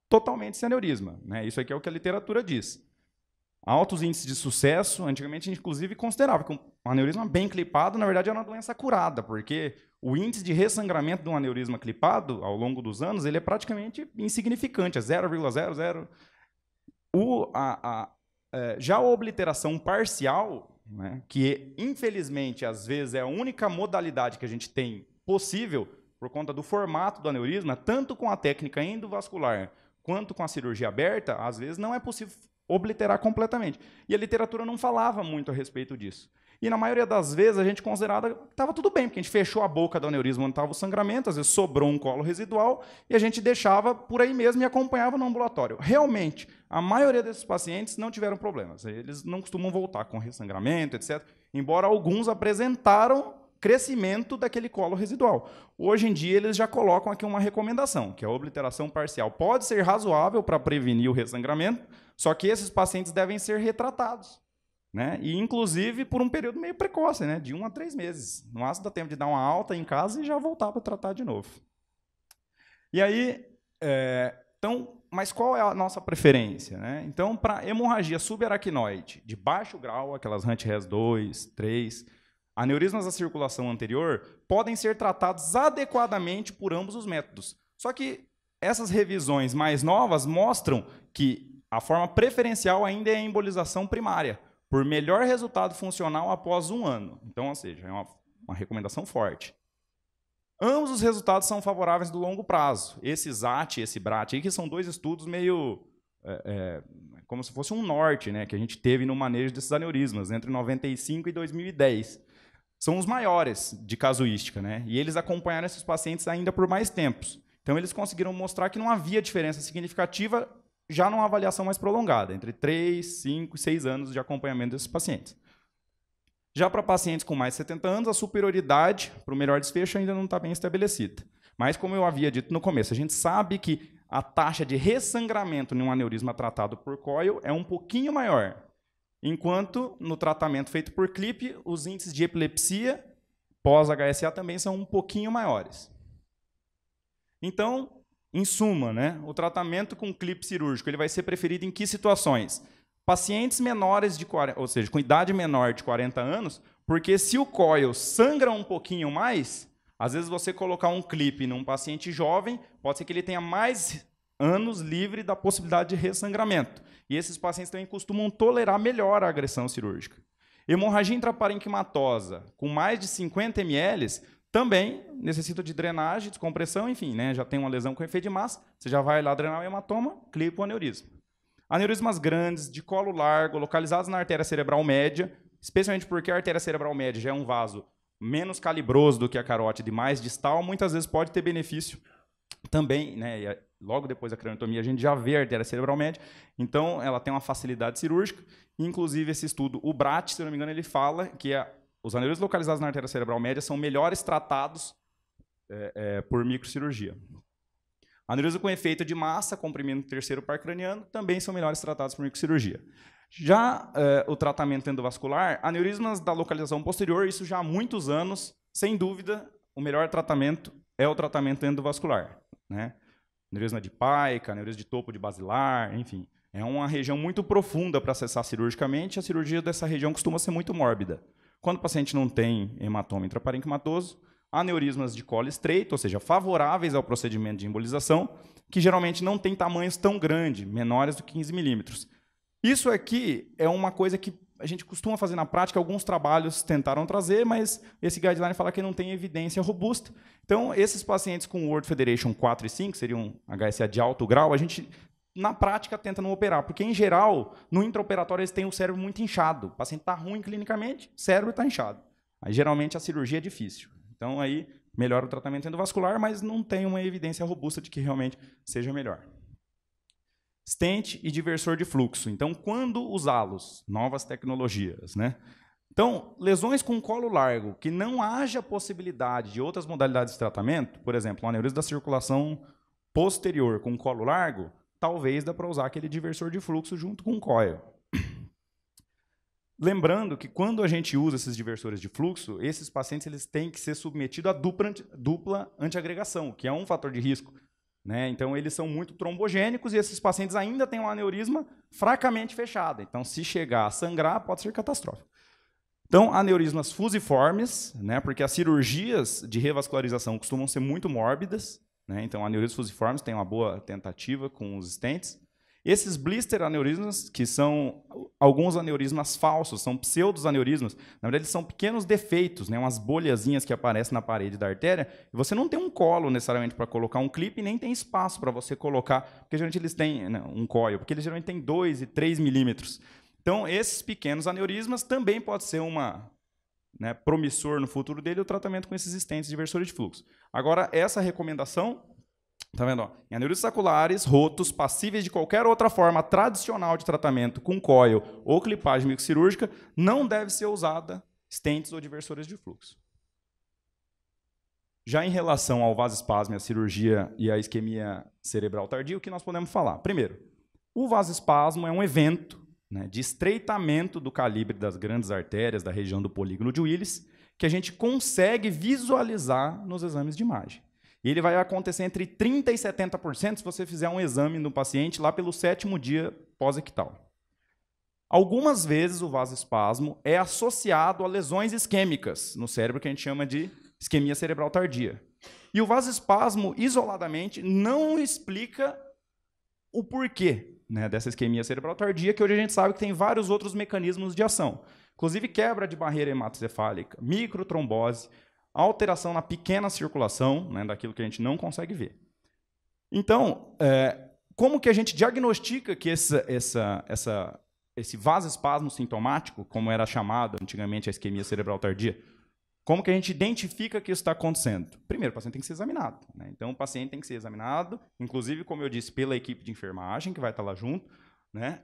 totalmente esse aneurisma, né? Isso aqui é o que a literatura diz. Altos índices de sucesso, antigamente a gente inclusive considerava que um aneurisma bem clipado, na verdade, era uma doença curada, porque o índice de ressangramento de um aneurisma clipado, ao longo dos anos, ele é praticamente insignificante, é 0,00. Já a obliteração parcial, né, que infelizmente às vezes é a única modalidade que a gente tem possível por conta do formato do aneurisma, tanto com a técnica endovascular quanto com a cirurgia aberta, às vezes não é possível obliterar completamente. E a literatura não falava muito a respeito disso. E na maioria das vezes a gente considerava que estava tudo bem, porque a gente fechou a boca do aneurisma onde estava o sangramento, às vezes sobrou um colo residual, e a gente deixava por aí mesmo e acompanhava no ambulatório. Realmente, a maioria desses pacientes não tiveram problemas. Eles não costumam voltar com ressangramento, etc., embora alguns apresentaram crescimento daquele colo residual. Hoje em dia, eles já colocam aqui uma recomendação, que a obliteração parcial pode ser razoável para prevenir o ressangramento, só que esses pacientes devem ser retratados, né? E, inclusive, por um período meio precoce, né? De 1 a 3 meses. No máximo dá tempo de dar uma alta em casa e já voltar para tratar de novo. E aí, então, mas qual é a nossa preferência, né? Então, para hemorragia subaracnoide de baixo grau, aquelas HUNT-RES 2, 3, aneurismas da circulação anterior, podem ser tratados adequadamente por ambos os métodos. Só que essas revisões mais novas mostram que a forma preferencial ainda é a embolização primária, por melhor resultado funcional após 1 ano. Então, ou seja, é uma recomendação forte. Ambos os resultados são favoráveis do longo prazo. Esse ZAT e esse BRAT, aí, que são 2 estudos meio como se fosse um norte, né, que a gente teve no manejo desses aneurismas entre 95 e 2010. São os maiores de casuística, né? E eles acompanharam esses pacientes ainda por mais tempos. Então, eles conseguiram mostrar que não havia diferença significativa já numa avaliação mais prolongada, entre 3, 5 e 6 anos de acompanhamento desses pacientes. Já para pacientes com mais de 70 anos, a superioridade para o melhor desfecho ainda não está bem estabelecida. Mas, como eu havia dito no começo, a gente sabe que a taxa de ressangramento em um aneurisma tratado por coil é um pouquinho maior, enquanto no tratamento feito por clipe, os índices de epilepsia pós-HSA também são um pouquinho maiores. Então, em suma, né, o tratamento com clipe cirúrgico ele vai ser preferido em que situações? Pacientes menores de 40, ou seja, com idade menor de 40 anos, porque se o coil sangra um pouquinho mais, às vezes você colocar um clipe num paciente jovem, pode ser que ele tenha mais anos livre da possibilidade de ressangramento. E esses pacientes também costumam tolerar melhor a agressão cirúrgica. Hemorragia intraparenquimatosa com mais de 50 ml também necessita de drenagem, descompressão, enfim, né, já tem uma lesão com efeito de massa, você já vai lá drenar o hematoma, clipa o aneurisma. Aneurismas grandes, de colo largo, localizados na artéria cerebral média, especialmente porque a artéria cerebral média já é um vaso menos calibroso do que a carótida e mais distal, muitas vezes pode ter benefício também, né, logo depois da craniotomia a gente já vê a artéria cerebral média, então ela tem uma facilidade cirúrgica, inclusive esse estudo, o Bratt, se não me engano, ele fala que os aneurismas localizados na artéria cerebral média são melhores tratados por microcirurgia. Aneurisma com efeito de massa, comprimindo o terceiro par craniano, também são melhores tratados por microcirurgia. Já o tratamento endovascular, aneurismas da localização posterior, isso já há muitos anos, sem dúvida, o melhor tratamento é o tratamento endovascular, né? Aneurisma de Paica, aneurisma de topo de basilar, enfim. É uma região muito profunda para acessar cirurgicamente, a cirurgia dessa região costuma ser muito mórbida. Quando o paciente não tem hematoma intraparenquimatoso, aneurismas de colo estreito, ou seja, favoráveis ao procedimento de embolização, que geralmente não tem tamanhos tão grandes, menores do que 15 milímetros. Isso aqui é uma coisa que a gente costuma fazer na prática, alguns trabalhos tentaram trazer, mas esse guideline fala que não tem evidência robusta. Então, esses pacientes com World Federation 4 e 5, seriam HSA de alto grau, a gente, na prática, tenta não operar, porque, em geral, no intraoperatório, eles têm o cérebro muito inchado. O paciente está ruim clinicamente, o cérebro está inchado. Aí, geralmente, a cirurgia é difícil. Então, aí, melhora o tratamento endovascular, mas não tem uma evidência robusta de que realmente seja melhor. Stent e diversor de fluxo. Então, quando usá-los? Novas tecnologias, né? Então, lesões com colo largo, que não haja possibilidade de outras modalidades de tratamento, por exemplo, um aneurisma da circulação posterior com colo largo, talvez dá para usar aquele diversor de fluxo junto com o coil. Lembrando que quando a gente usa esses diversores de fluxo, esses pacientes eles têm que ser submetidos a dupla antiagregação, que é um fator de risco, né? Então, eles são muito trombogênicos e esses pacientes ainda têm um aneurisma fracamente fechado. Então, se chegar a sangrar, pode ser catastrófico. Então, aneurismas fusiformes, né? Porque as cirurgias de revascularização costumam ser muito mórbidas, né? Então, aneurismas fusiformes tem uma boa tentativa com os stents. Esses blister aneurismas, que são alguns aneurismas falsos, são pseudosaneurismas, na verdade, eles são pequenos defeitos, né, umas bolhazinhas que aparecem na parede da artéria, e você não tem um colo necessariamente para colocar um clipe, nem tem espaço para você colocar, porque geralmente eles têm um coil, porque eles geralmente têm 2 e 3 milímetros. Então, esses pequenos aneurismas também pode ser promissor no futuro dele o tratamento com esses stents diversores de fluxo. Agora, essa recomendação... Tá vendo? Em aneurismas saculares, rotos, passíveis de qualquer outra forma tradicional de tratamento com coil ou clipagem microcirúrgica, não deve ser usada stents ou diversores de fluxo. Já em relação ao vasoespasmo, a cirurgia e a isquemia cerebral tardia, o que nós podemos falar? Primeiro, o vasoespasmo é um evento, né, de estreitamento do calibre das grandes artérias da região do polígono de Willis, que a gente consegue visualizar nos exames de imagem. E ele vai acontecer entre 30% e 70% se você fizer um exame no paciente lá pelo 7º dia pós-ictal. Algumas vezes o vasoespasmo é associado a lesões isquêmicas no cérebro, que a gente chama de isquemia cerebral tardia. E o vasoespasmo, isoladamente, não explica o porquê, né, dessa isquemia cerebral tardia, que hoje a gente sabe que tem vários outros mecanismos de ação. Inclusive quebra de barreira hematocefálica, microtrombose, alteração na pequena circulação, né, daquilo que a gente não consegue ver. Então, como que a gente diagnostica que esse vasoespasmo sintomático, como era chamado antigamente a isquemia cerebral tardia, como que a gente identifica que isso está acontecendo? Primeiro, o paciente tem que ser examinado, né? Então, o paciente tem que ser examinado, inclusive, como eu disse, pela equipe de enfermagem, que vai estar lá junto, né?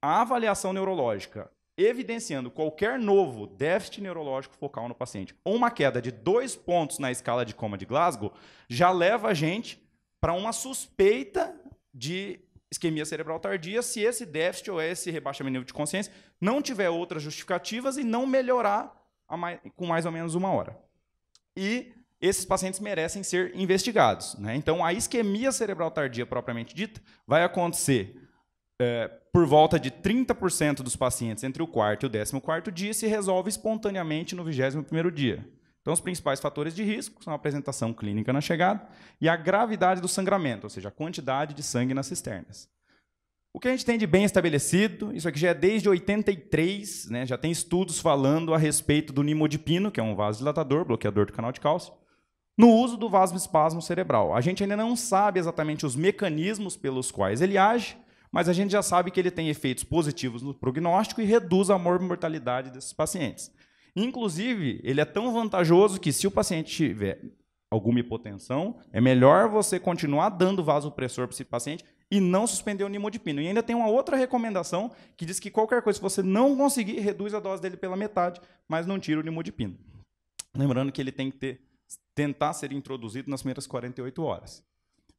A avaliação neurológica, evidenciando qualquer novo déficit neurológico focal no paciente, ou uma queda de 2 pontos na escala de coma de Glasgow, já leva a gente para uma suspeita de isquemia cerebral tardia se esse déficit ou esse rebaixamento de nível de consciência não tiver outras justificativas e não melhorar com mais ou menos 1 hora. E esses pacientes merecem ser investigados, né? Então, a isquemia cerebral tardia propriamente dita vai acontecer por volta de 30% dos pacientes entre o 4º e o 14º dia e se resolve espontaneamente no 21º dia. Então, os principais fatores de risco são a apresentação clínica na chegada e a gravidade do sangramento, ou seja, a quantidade de sangue nas cisternas. O que a gente tem de bem estabelecido, isso aqui já é desde 83, né, já tem estudos falando a respeito do nimodipino, que é um vasodilatador, bloqueador do canal de cálcio, no uso do vasoespasmo cerebral. A gente ainda não sabe exatamente os mecanismos pelos quais ele age, mas a gente já sabe que ele tem efeitos positivos no prognóstico e reduz a mortalidade desses pacientes. Inclusive, ele é tão vantajoso que, se o paciente tiver alguma hipotensão, é melhor você continuar dando vasopressor para esse paciente e não suspender o nimodipino. E ainda tem uma outra recomendação que diz que qualquer coisa, se você não conseguir, reduz a dose dele pela metade, mas não tira o nimodipino. Lembrando que ele tem que tentar ser introduzido nas primeiras 48 horas.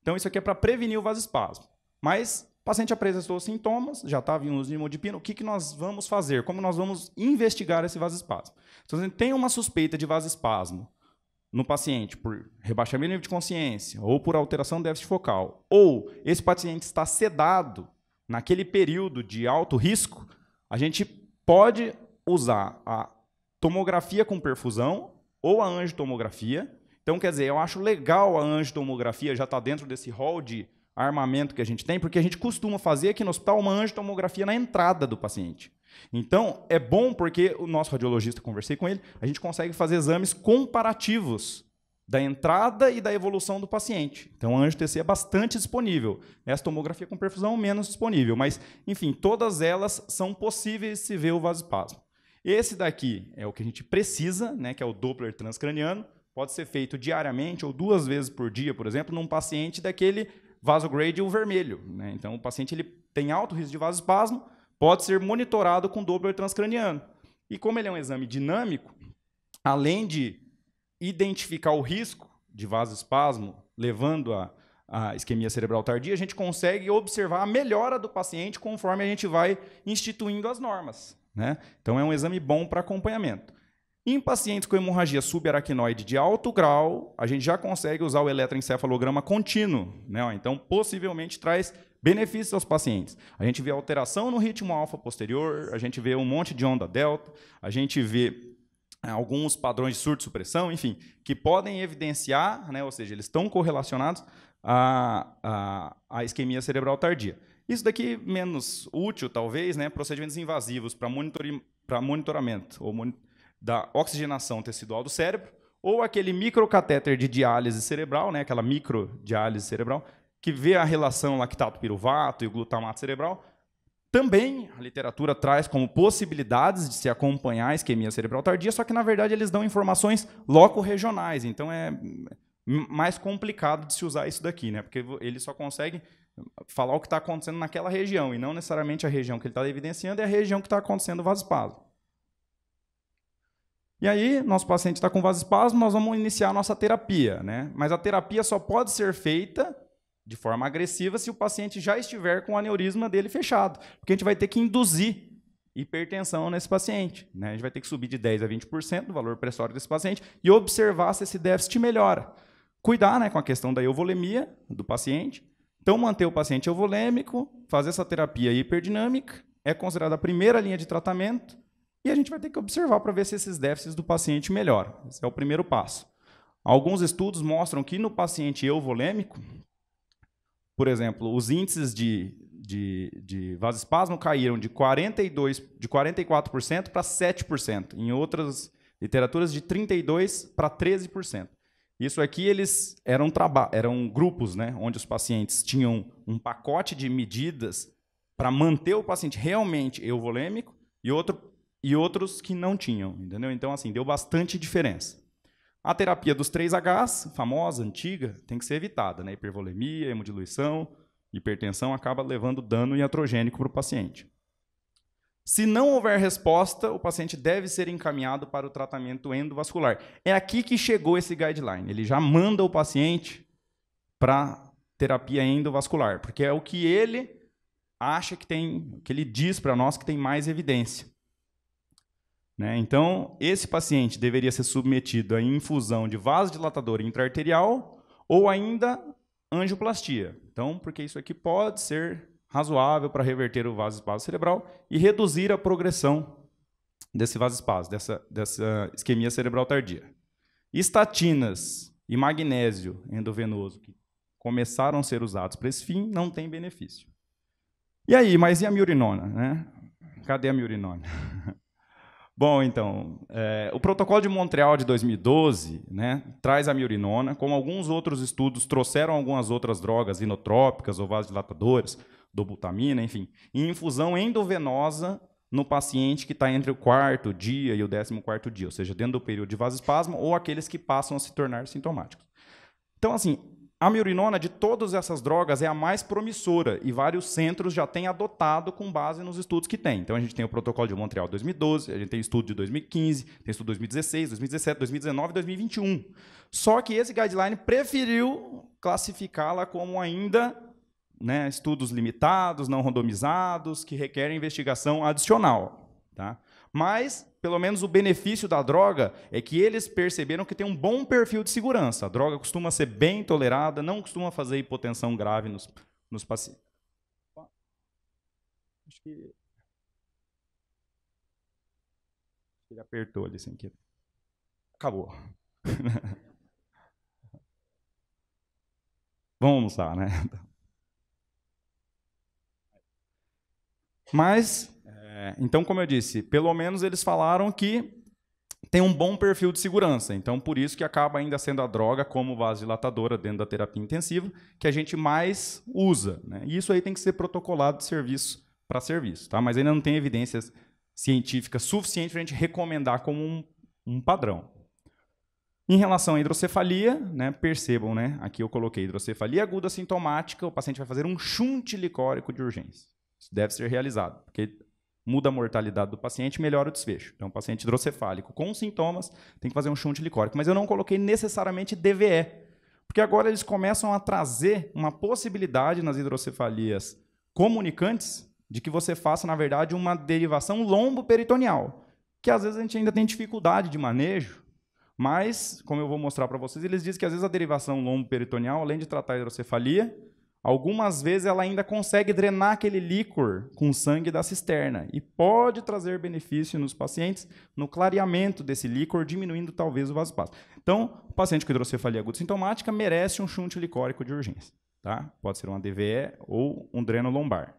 Então, isso aqui é para prevenir o vasoespasmo. Mas o paciente apresentou sintomas, já estava em uso de nimodipino, o que nós vamos fazer? Como nós vamos investigar esse vasoespasmo? Então, se a gente tem uma suspeita de vasoespasmo no paciente por rebaixamento do nível de consciência ou por alteração do déficit focal, ou esse paciente está sedado naquele período de alto risco, a gente pode usar a tomografia com perfusão ou a angiotomografia. Então, quer dizer, eu acho legal a angiotomografia, já está dentro desse rol de armamento que a gente tem, porque a gente costuma fazer aqui no hospital uma angiotomografia na entrada do paciente. Então, é bom porque o nosso radiologista, conversei com ele, a gente consegue fazer exames comparativos da entrada e da evolução do paciente. Então, a angio-TC é bastante disponível. Essa tomografia com perfusão menos disponível, mas, enfim, todas elas são possíveis de se ver o vasoespasmo. Esse daqui é o que a gente precisa, né, que é o Doppler transcraniano, pode ser feito diariamente ou 2 vezes por dia, por exemplo, num paciente daquele vasogradient vermelho, né? Então, o paciente ele tem alto risco de vasoespasmo, pode ser monitorado com Doppler transcraniano. E como ele é um exame dinâmico, além de identificar o risco de vasoespasmo, levando a isquemia cerebral tardia, a gente consegue observar a melhora do paciente conforme a gente vai instituindo as normas, né? Então, é um exame bom para acompanhamento. Em pacientes com hemorragia subaracnoide de alto grau, a gente já consegue usar o eletroencefalograma contínuo, né? Então, possivelmente traz benefícios aos pacientes. A gente vê alteração no ritmo alfa posterior, a gente vê um monte de onda delta, a gente vê alguns padrões de surto-supressão, enfim, que podem evidenciar, né, ou seja, eles estão correlacionados à isquemia cerebral tardia. Isso daqui menos útil, talvez, né, procedimentos invasivos para monitoramento ou da oxigenação tecidual do cérebro, ou aquele microcatéter de diálise cerebral, né, aquela microdiálise cerebral, que vê a relação lactato-piruvato e o glutamato cerebral. Também a literatura traz como possibilidades de se acompanhar a isquemia cerebral tardia, só que, na verdade, eles dão informações loco-regionais, então é mais complicado de se usar isso daqui, né, porque ele só consegue falar o que está acontecendo naquela região, e não necessariamente a região que ele está evidenciando é a região que está acontecendo o vasoespasmo. E aí, nosso paciente está com vasoespasmo, nós vamos iniciar a nossa terapia, né? Mas a terapia só pode ser feita de forma agressiva se o paciente já estiver com o aneurisma dele fechado, porque a gente vai ter que induzir hipertensão nesse paciente, né? A gente vai ter que subir de 10% a 20% do valor pressório desse paciente e observar se esse déficit melhora. Cuidar, né, com a questão da euvolemia do paciente. Então, manter o paciente euvolêmico, fazer essa terapia hiperdinâmica, é considerada a primeira linha de tratamento, e a gente vai ter que observar para ver se esses déficits do paciente melhoram. Esse é o primeiro passo. Alguns estudos mostram que no paciente euvolêmico, por exemplo, os índices de vasoespasmo caíram de 44% para 7%. Em outras literaturas, de 32% para 13%. Isso aqui eles eram grupos, né, onde os pacientes tinham um pacote de medidas para manter o paciente realmente euvolêmico e outros que não tinham, entendeu? Então, assim, deu bastante diferença. A terapia dos 3Hs, famosa, antiga, tem que ser evitada, né? Hipervolemia, hemodiluição, hipertensão acaba levando dano iatrogênico para o paciente. Se não houver resposta, o paciente deve ser encaminhado para o tratamento endovascular. É aqui que chegou esse guideline. Ele já manda o paciente para terapia endovascular, porque é o que ele acha que tem, que ele diz para nós que tem mais evidência. Né? Então, esse paciente deveria ser submetido à infusão de vasodilatador intraarterial ou ainda angioplastia. Então, porque isso aqui pode ser razoável para reverter o vasoespasmo cerebral e reduzir a progressão desse vasoespasmo, dessa isquemia cerebral tardia. Estatinas e magnésio endovenoso, que começaram a ser usados para esse fim, não tem benefício. E aí, mas e a miurinona? Né? Cadê a miurinona? Bom, então, o Protocolo de Montreal de 2012, né, traz a miurinona, como alguns outros estudos trouxeram algumas outras drogas inotrópicas ou vasodilatadoras, dobutamina, enfim, em infusão endovenosa no paciente que está entre o 4º dia e o 14º dia, ou seja, dentro do período de vasoespasmo ou aqueles que passam a se tornar sintomáticos. Então, assim, a miurinona de todas essas drogas é a mais promissora e vários centros já têm adotado com base nos estudos que tem. Então, a gente tem o Protocolo de Montreal de 2012, a gente tem estudo de 2015, tem estudo de 2016, 2017, 2019 e 2021. Só que esse guideline preferiu classificá-la como ainda, né, estudos limitados, não randomizados, que requerem investigação adicional. Tá? Mas, pelo menos, o benefício da droga é que eles perceberam que tem um bom perfil de segurança. A droga costuma ser bem tolerada, não costuma fazer hipotensão grave nos pacientes. Acho que ele apertou ali sem querer. Acabou. Vamos almoçar, né? Mas, então, como eu disse, pelo menos eles falaram que tem um bom perfil de segurança. Então, por isso que acaba ainda sendo a droga como vasodilatadora dentro da terapia intensiva que a gente mais usa. Né? E isso aí tem que ser protocolado de serviço para serviço. Tá? Mas ainda não tem evidências científicas suficientes para a gente recomendar como um padrão. Em relação à hidrocefalia, né, percebam, né, aqui eu coloquei hidrocefalia aguda sintomática, o paciente vai fazer um shunt licórico de urgência. Isso deve ser realizado, porque muda a mortalidade do paciente e melhora o desfecho. Então, paciente hidrocefálico com sintomas tem que fazer um shunt licórico. Mas eu não coloquei necessariamente DVE, porque agora eles começam a trazer uma possibilidade nas hidrocefalias comunicantes de que você faça, na verdade, uma derivação lomboperitoneal, que às vezes a gente ainda tem dificuldade de manejo, mas, como eu vou mostrar para vocês, eles dizem que às vezes a derivação lomboperitoneal, além de tratar a hidrocefalia, algumas vezes ela ainda consegue drenar aquele líquor com sangue da cisterna e pode trazer benefício nos pacientes no clareamento desse líquor, diminuindo talvez o vasoespasmo. Então, o paciente com hidrocefalia aguda sintomática merece um shunt licórico de urgência. Tá? Pode ser uma DVE ou um dreno lombar.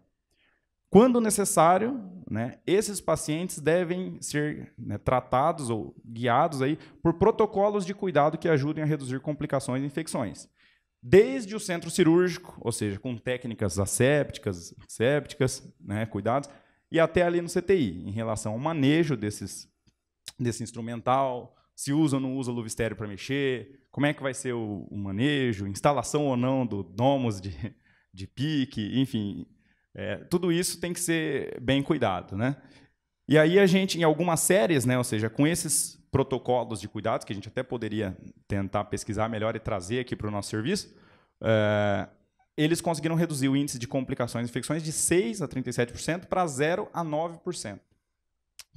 Quando necessário, né, esses pacientes devem ser, né, tratados ou guiados aí por protocolos de cuidado que ajudem a reduzir complicações e infecções. Desde o centro cirúrgico, ou seja, com técnicas assépticas, sépticas, né, cuidados, e até ali no CTI, em relação ao manejo desse instrumental, se usa ou não usa luva estéreo para mexer, como é que vai ser o manejo, instalação ou não do domos de pique, enfim, tudo isso tem que ser bem cuidado. Né? E aí a gente, em algumas séries, né, ou seja, com esses protocolos de cuidados, que a gente até poderia tentar pesquisar melhor e trazer aqui para o nosso serviço, eles conseguiram reduzir o índice de complicações e infecções de 6% a 37% para 0% a 9%.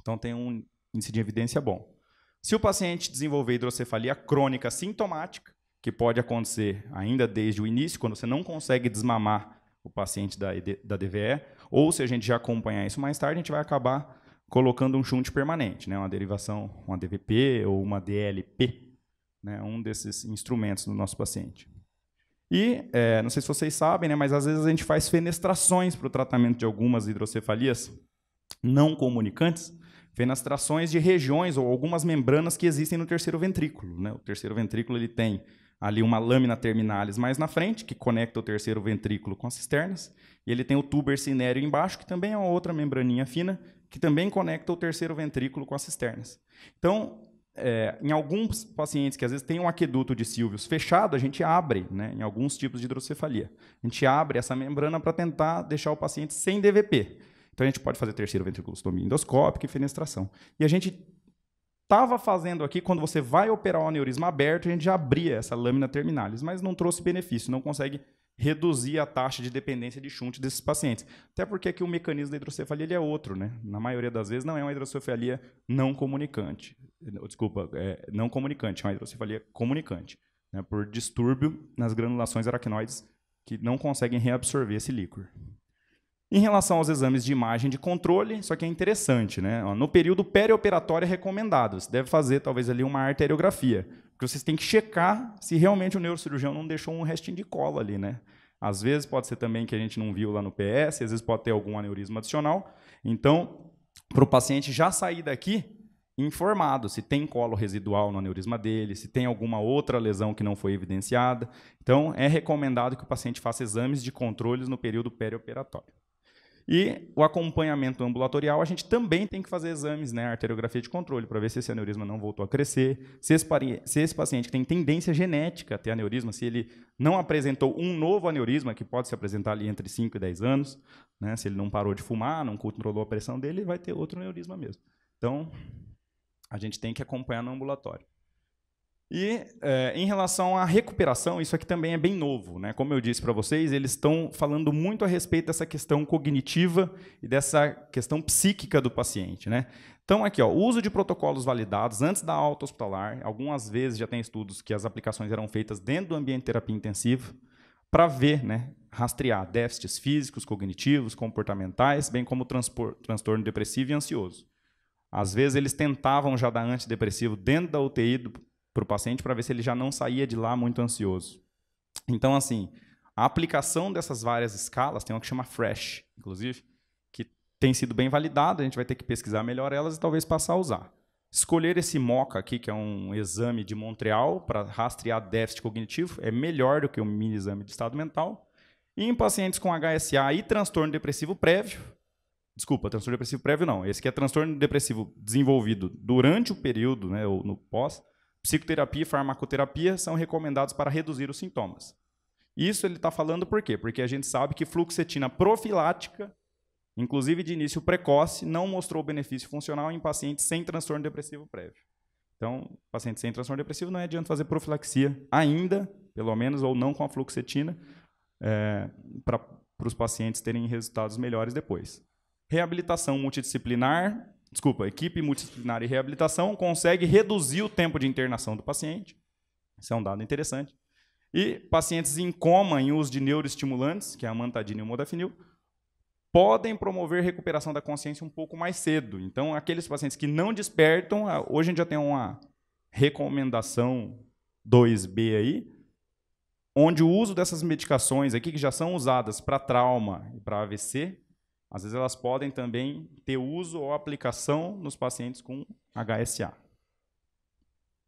Então, tem um índice de evidência bom. Se o paciente desenvolver hidrocefalia crônica sintomática, que pode acontecer ainda desde o início, quando você não consegue desmamar o paciente da DVE, ou se a gente já acompanhar isso mais tarde, a gente vai acabar colocando um shunt permanente, né, uma derivação, uma DVP ou uma DLP, né, um desses instrumentos do nosso paciente. E, não sei se vocês sabem, né, mas às vezes a gente faz fenestrações para o tratamento de algumas hidrocefalias não comunicantes, fenestrações de regiões ou algumas membranas que existem no terceiro ventrículo, né? O terceiro ventrículo ele tem ali uma lâmina terminalis mais na frente, que conecta o terceiro ventrículo com as cisternas, e ele tem o tuber cinéreo embaixo, que também é uma outra membraninha fina, que também conecta o terceiro ventrículo com as cisternas. Então, em alguns pacientes que às vezes têm um aqueduto de Sylvius fechado, a gente abre, né, em alguns tipos de hidrocefalia. A gente abre essa membrana para tentar deixar o paciente sem DVP. Então, a gente pode fazer terceiro ventriculostomia endoscópica e fenestração. E a gente estava fazendo aqui, quando você vai operar o aneurisma aberto, a gente já abria essa lâmina terminalis, mas não trouxe benefício, não consegue reduzir a taxa de dependência de shunt desses pacientes. Até porque aqui o mecanismo da hidrocefalia ele é outro, né? Na maioria das vezes não é uma hidrocefalia não comunicante. Desculpa, não comunicante, é uma hidrocefalia comunicante, né? Por distúrbio nas granulações aracnoides que não conseguem reabsorver esse líquor. Em relação aos exames de imagem de controle, isso aqui é interessante, né? No período perioperatório é recomendado. Você deve fazer, talvez, ali uma arteriografia, porque vocês têm que checar se realmente o neurocirurgião não deixou um restinho de cola ali, né? Às vezes pode ser também que a gente não viu lá no PS, às vezes pode ter algum aneurisma adicional. Então, para o paciente já sair daqui informado se tem colo residual no aneurisma dele, se tem alguma outra lesão que não foi evidenciada. Então, é recomendado que o paciente faça exames de controles no período perioperatório. E o acompanhamento ambulatorial, a gente também tem que fazer exames, né, arteriografia de controle, para ver se esse aneurisma não voltou a crescer, se esse paciente tem tendência genética a ter aneurisma, se ele não apresentou um novo aneurisma, que pode se apresentar ali entre 5 e 10 anos, né, se ele não parou de fumar, não controlou a pressão dele, ele vai ter outro aneurisma mesmo. Então, a gente tem que acompanhar no ambulatório. E, em relação à recuperação, isso aqui também é bem novo, né? Como eu disse para vocês, eles estão falando muito a respeito dessa questão cognitiva e dessa questão psíquica do paciente, né? Então, aqui, ó, o uso de protocolos validados antes da alta hospitalar, algumas vezes já tem estudos que as aplicações eram feitas dentro do ambiente de terapia intensiva, para ver, né, rastrear déficits físicos, cognitivos, comportamentais, bem como transtorno depressivo e ansioso. Às vezes, eles tentavam já dar antidepressivo dentro da UTI para o paciente para ver se ele já não saía de lá muito ansioso. Então, assim, a aplicação dessas várias escalas, tem uma que chama FRESH, inclusive, que tem sido bem validada, a gente vai ter que pesquisar melhor elas e talvez passar a usar. Escolher esse MoCA aqui, que é um exame de Montreal para rastrear déficit cognitivo, é melhor do que um mini exame de estado mental. E em pacientes com HSA e transtorno depressivo prévio, desculpa, transtorno depressivo prévio não, esse aqui é transtorno depressivo desenvolvido durante o período, né, ou no pós, psicoterapia e farmacoterapia são recomendados para reduzir os sintomas. Isso ele está falando por quê? Porque a gente sabe que fluoxetina profilática, inclusive de início precoce, não mostrou benefício funcional em pacientes sem transtorno depressivo prévio. Então, pacientes sem transtorno depressivo não adianta fazer profilaxia ainda, pelo menos, ou não com a fluoxetina, para os pacientes terem resultados melhores depois. Reabilitação multidisciplinar, equipe multidisciplinar e reabilitação consegue reduzir o tempo de internação do paciente. Isso é um dado interessante. E pacientes em coma em uso de neuroestimulantes, que é a amantadina e o modafinil, podem promover recuperação da consciência um pouco mais cedo. Então, aqueles pacientes que não despertam, hoje a gente já tem uma recomendação 2B aí, onde o uso dessas medicações aqui, que já são usadas para trauma e para AVC, às vezes elas podem também ter uso ou aplicação nos pacientes com HSA,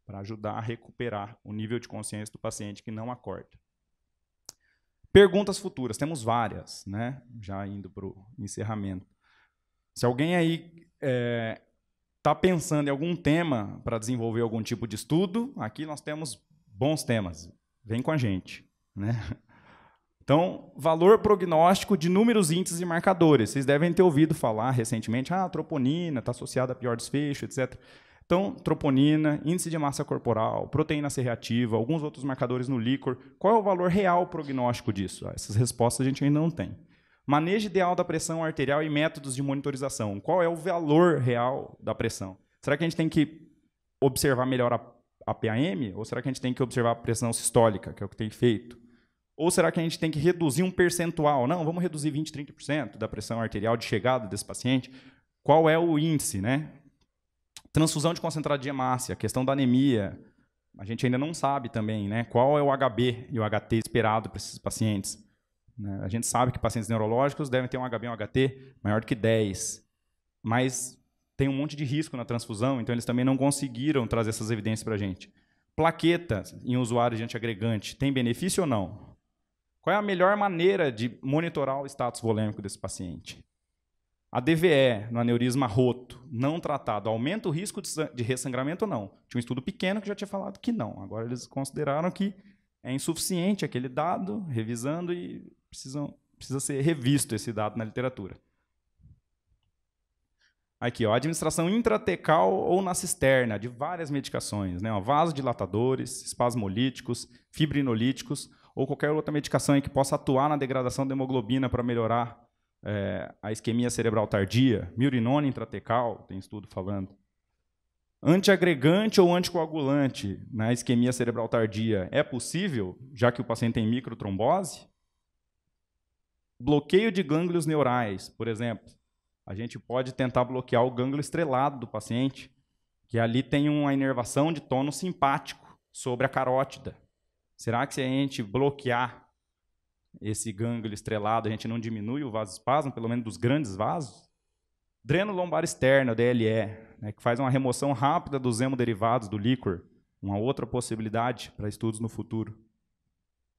para ajudar a recuperar o nível de consciência do paciente que não acorda. Perguntas futuras, temos várias, né? Já indo para o encerramento. Se alguém aí está pensando em algum tema para desenvolver algum tipo de estudo, aqui nós temos bons temas. Vem com a gente, né? Então, valor prognóstico de números, índices e marcadores. Vocês devem ter ouvido falar recentemente, a troponina está associada a pior desfecho, etc. Então, troponina, índice de massa corporal, proteína C reativa, alguns outros marcadores no líquor. Qual é o valor real prognóstico disso? Essas respostas a gente ainda não tem. Manejo ideal da pressão arterial e métodos de monitorização. Qual é o valor real da pressão? Será que a gente tem que observar melhor a PAM? Ou será que a gente tem que observar a pressão sistólica, que é o que tem feito? Ou será que a gente tem que reduzir um percentual? Não, vamos reduzir 20%, 30% da pressão arterial de chegada desse paciente. Qual é o índice, né? Transfusão de concentrado de hemácia, questão da anemia. A gente ainda não sabe também, né? Qual é o HB e o HT esperado para esses pacientes. A gente sabe que pacientes neurológicos devem ter um HB e um HT maior do que 10. Mas tem um monte de risco na transfusão, então eles também não conseguiram trazer essas evidências para a gente. Plaqueta em usuários de antiagregante, tem benefício ou não? Qual é a melhor maneira de monitorar o status volêmico desse paciente? A DVE, no aneurisma roto, não tratado, aumenta o risco de ressangramento ou não? Tinha um estudo pequeno que já tinha falado que não. Agora eles consideraram que é insuficiente aquele dado, revisando, e precisa ser revisto esse dado na literatura. Aqui, ó, administração intratecal ou na cisterna de várias medicações, né, ó, vasodilatadores, espasmolíticos, fibrinolíticos, ou qualquer outra medicação aí que possa atuar na degradação da hemoglobina para melhorar a isquemia cerebral tardia. Milrinone intratecal, tem estudo falando. Antiagregante ou anticoagulante na isquemia cerebral tardia é possível, já que o paciente tem microtrombose? Bloqueio de gânglios neurais, por exemplo. A gente pode tentar bloquear o gânglio estrelado do paciente, que ali tem uma inervação de tônus simpático sobre a carótida. Será que se a gente bloquear esse gânglio estrelado, a gente não diminui o vasoespasmo, pelo menos dos grandes vasos? Dreno lombar externo, DLE, né, que faz uma remoção rápida dos hemoderivados do líquor, uma outra possibilidade para estudos no futuro.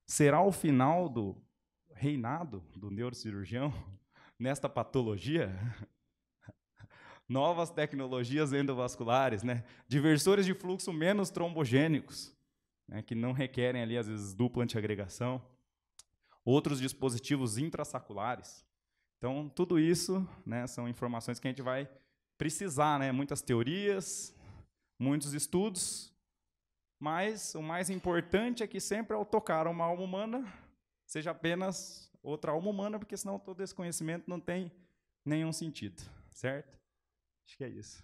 Será o final do reinado do neurocirurgião nesta patologia? Novas tecnologias endovasculares, né? Diversores de fluxo menos trombogênicos, né, que não requerem ali, às vezes, dupla antiagregação. Outros dispositivos intrasaculares. Então, tudo isso, né, são informações que a gente vai precisar, né? Muitas teorias, muitos estudos, mas o mais importante é que sempre ao tocar uma alma humana, seja apenas outra alma humana, porque senão todo esse conhecimento não tem nenhum sentido, certo? Acho que é isso.